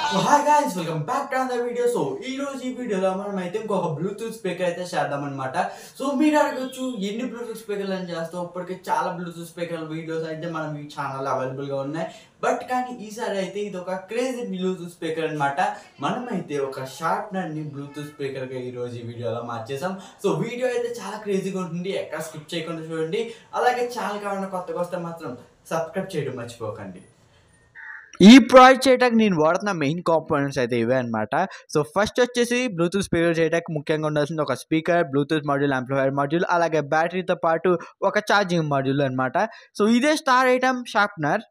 So hi guys, welcome back to another video. So ఈ రోజు ఈ వీడియోలో మనం అయితే ఇంకొక బ్లూటూత్ స్పీకర్ అయితే చేద్దాం అనమాట. సో మీరు అడగొచ్చు ఎన్ని బ్లూటూత్ స్పీకర్లు అని చేస్తాం. ఇప్పటికే చాలా బ్లూటూత్ స్పీకర్ వీడియోస్ అయితే మనం ఈ ఛానల్లో అవైలబుల్గా ఉన్నాయి. బట్ కానీ ఈసారి అయితే ఇది ఒక క్రేజీ బ్లూటూత్ స్పీకర్ అనమాట. మనమైతే ఒక షార్ప్నర్ని బ్లూటూత్ స్పీకర్గా ఈరోజు ఈ వీడియోలో మార్చేసాం. సో వీడియో అయితే చాలా క్రేజీగా ఉంటుంది, ఎక్కడ స్కిప్ చేయకుండా చూడండి. అలాగే ఛానల్ కావాలన్నా కొత్తగా వస్తే మాత్రం సబ్స్క్రైబ్ చేయడం మర్చిపోకండి. ఈ ప్రాజెక్ట్ చేయడానికి నేను వాడుతున్న మెయిన్ కాంపోనెంట్స్ అయితే ఇవే అనమాట. సో ఫస్ట్ వచ్చేసి బ్లూటూత్ స్పీకర్ చేయడానికి ముఖ్యంగా ఉండాల్సింది ఒక speaker, Bluetooth module, amplifier module, అలాగే బ్యాటరీతో పాటు ఒక ఛార్జింగ్ మాడ్యూల్ అనమాట. సో ఇదే స్టార్ ఐటమ్ షార్ప్నర్.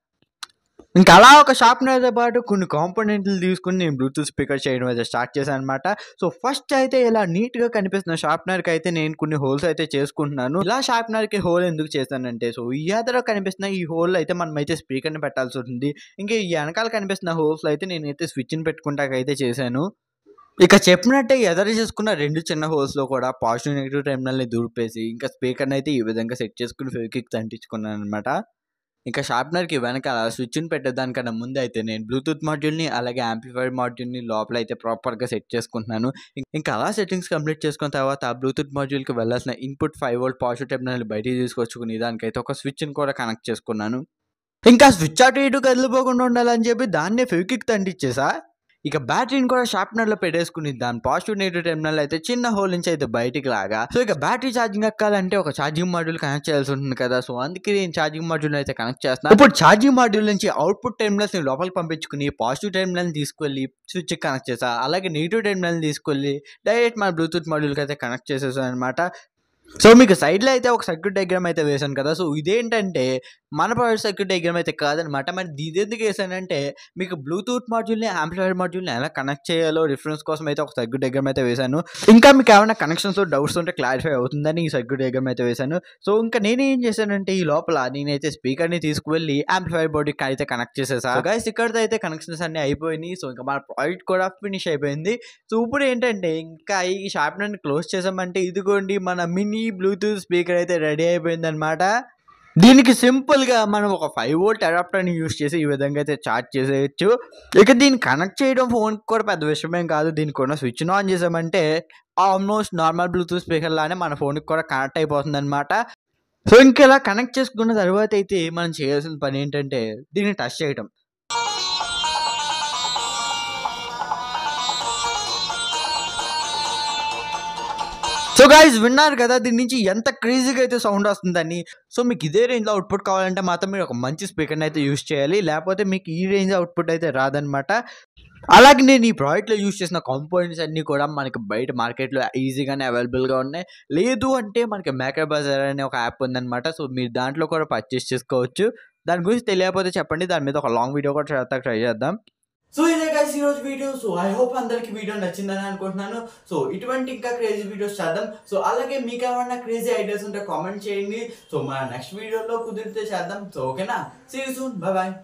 ఇంకా అలా ఒక షార్ప్నర్తో పాటు కొన్ని కాంపోనెంట్లు తీసుకుని నేను బ్లూటూత్ స్పీకర్ చేయడం అయితే స్టార్ట్ చేశాను అనమాట. సో ఫస్ట్ అయితే ఇలా నీట్గా కనిపిస్తున్న షార్ప్నర్కి అయితే నేను కొన్ని హోల్స్ అయితే చేసుకుంటున్నాను. ఇలా షార్ప్నర్కి హోల్ ఎందుకు చేశానంటే, సో ఈ ఎదర కనిపిస్తున్న ఈ హోల్ అయితే మనం అయితే స్పీకర్ని పెట్టాల్సి ఉంటుంది. ఇంకా ఈ వెనకాల కనిపిస్తున్న హోల్స్ అయితే నేనైతే స్విచ్ని పెట్టుకుంటాకైతే చేశాను. ఇక చెప్పినట్టే ఎదర చేసుకున్న రెండు చిన్న హోల్స్లో కూడా పాజిటివ్ నెగిటివ్ టెర్మినల్ని దూరిపేసి ఇంకా స్పీకర్ని అయితే ఈ విధంగా సెట్ చేసుకుని ఫెవిక్విక్ అంటించుకున్నాను అనమాట. ఇంకా షార్ప్నర్కి వెనకాల స్విచ్ని పెట్టేదానికన్నా ముందు అయితే నేను బ్లూటూత్ మాడ్యూల్ని అలాగే యాంప్లిఫైయర్ మాడ్యూల్ని లోపల అయితే ప్రాపర్గా సెట్ చేసుకుంటున్నాను. ఇంకా అలా సెట్టింగ్స్ కంప్లీట్ చేసుకున్న తర్వాత ఆ బ్లూటూత్ మాడ్యూల్కి వెళ్ళాల్సిన ఇన్పుట్ 5 వోల్ట్ పాజిటివ్ టెర్మినల్ బయటికి తీసుకొచ్చుకుని దానికైతే ఒక స్విచ్ని కూడా కనెక్ట్ చేసుకున్నాను. ఇంకా స్విచ్ అటు ఇటు కదిలిపోకుండా ఉండాలని చెప్పి దాన్నే ఫెవిక్విక్ అంటించేసా. ఇక బ్యాటరీని కూడా షార్ప్నర్లో పెట్టేసుకుని దాని పాజిటివ్ నెగిటివ్ టెర్మినల్ అయితే చిన్న హోల్ నుంచి అయితే బయటికి లాగా. సో ఇక బ్యాటరీ ఛార్జింగ్ ఎక్కాలంటే ఒక ఛార్జింగ్ మాడ్యూల్ కనెక్ట్ చేయాల్సి ఉంటుంది కదా. సో అందుకే నేను ఛార్జింగ్ మాడ్యూల్ అయితే కనెక్ట్ చేస్తాను. ఇప్పుడు ఛార్జింగ్ మాడ్యూల్ నుంచి అవుట్పుట్ టెర్మినల్స్ని లోపలికి పంపించుకుని పాజిటివ్ టెర్మినల్ని తీసుకెళ్ళి స్విచ్కి కనెక్ట్ చేసా. అలాగే నెగిటివ్ టెర్మినల్ని తీసుకెళ్ళి డైరెక్ట్ మన బ్లూటూత్ మాడ్యూల్కి అయితే కనెక్ట్ చేసేసాను అనమాట. సో మీకు సైడ్లో అయితే ఒక సర్క్యూట్ డయాగ్రామ్ అయితే వేసాను కదా. సో ఇదేంటంటే మన ప్రాజెక్ట్ సర్క్యూట్ డయాగ్రామ్ అయితే కాదనమాట. మరి ఇది ఎందుకు వేసానంటే మీకు బ్లూటూత్ మాడ్యూల్ని యాంప్లిఫైయర్ మాడ్యూల్ని ఎలా కనెక్ట్ చేయాలో రిఫరెన్స్ కోసం అయితే ఒక సర్క్యూట్ డయాగ్రామ్ అయితే వేసాను. ఇంకా మీకు ఏమైనా కనెక్షన్స్లో డౌట్స్ ఉంటే క్లారిఫై అవుతుందని ఈ సర్క్యూట్ డయాగ్రామ్ అయితే వేసాను. సో ఇంకా నేనేం చేశానంటే ఈ లోపల నేనైతే స్పీకర్ని తీసుకువెళ్ళి యాంప్లిఫైయర్ బోర్డుకి అయితే కనెక్ట్ చేసేసాను. గైస్ ఇక్కడితో అయితే కనెక్షన్స్ అన్నీ అయిపోయినాయి. సో ఇంకా మన ప్రాజెక్ట్ కూడా ఫినిష్ అయిపోయింది. సో ఇప్పుడు ఏంటంటే ఇంకా ఈ షార్ప్నర్ని క్లోజ్ చేసామంటే ఇదిగోండి మన మినీ బ్లూటూత్ స్పీకర్ అయితే రెడీ అయిపోయింది అనమాట. దీనికి సింపుల్గా మనం ఒక 5 వోల్ట్ అడాప్టర్ని యూజ్ చేసి ఈ విధంగా అయితే ఛార్జ్ చేసేయచ్చు. ఇక దీన్ని కనెక్ట్ చేయడం ఫోన్కి కూడా పెద్ద విషయమేం కాదు. దీనికి ఉన్న స్విచ్ను ఆన్ చేసామంటే ఆల్మోస్ట్ నార్మల్ బ్లూటూత్ స్పీకర్ లానే మన ఫోన్కి కూడా కనెక్ట్ అయిపోతుంది అనమాట. సో ఇంకెలా కనెక్ట్ చేసుకున్న తర్వాత అయితే మనం చేయాల్సిన పని ఏంటంటే దీన్ని టచ్ చేయడం. సో గైస్ విన్నారు కదా దీని నుంచి ఎంత క్రేజీగా అయితే సౌండ్ వస్తుందని. సో మీకు ఇదే రేంజ్లో అవుట్పుట్ కావాలంటే మాత్రం మీరు ఒక మంచి స్పీకర్ని అయితే యూజ్ చేయాలి, లేకపోతే మీకు ఈ రేంజ్ అవుట్పుట్ అయితే రాదనమాట. అలాగే నేను ఈ ప్రాజెక్ట్లో యూజ్ చేసిన కాంపోనెంట్స్ అన్నీ కూడా మనకి బయట మార్కెట్లో ఈజీగానే అవైలబుల్గా ఉన్నాయి. లేదు అంటే మనకి మేకర్ బజార్ అనే ఒక యాప్ ఉందన్నమాట. సో మీరు దాంట్లో కూడా పర్చేస్ చేసుకోవచ్చు. దాని గురించి తెలియకపోతే చెప్పండి, దాని మీద ఒక లాంగ్ వీడియో కూడా ట్రై చేద్దాం. సో ఇదే గైస్ ఈరోజు వీడియో. సో ఐ హోప్ అందరికి వీడియో నచ్చిందని అనుకుంటున్నాను. సో ఇటువంటి ఇంకా క్రేజీ వీడియోస్ చేద్దాం. సో అలాగే మీకు ఏమన్నా క్రేజీ ఐడియాస్ ఉంటే కామెంట్ చేయండి. సో మన నెక్స్ట్ వీడియోలో కుదిరితే చేద్దాం. సో ఓకేనా, see you soon, bye bye.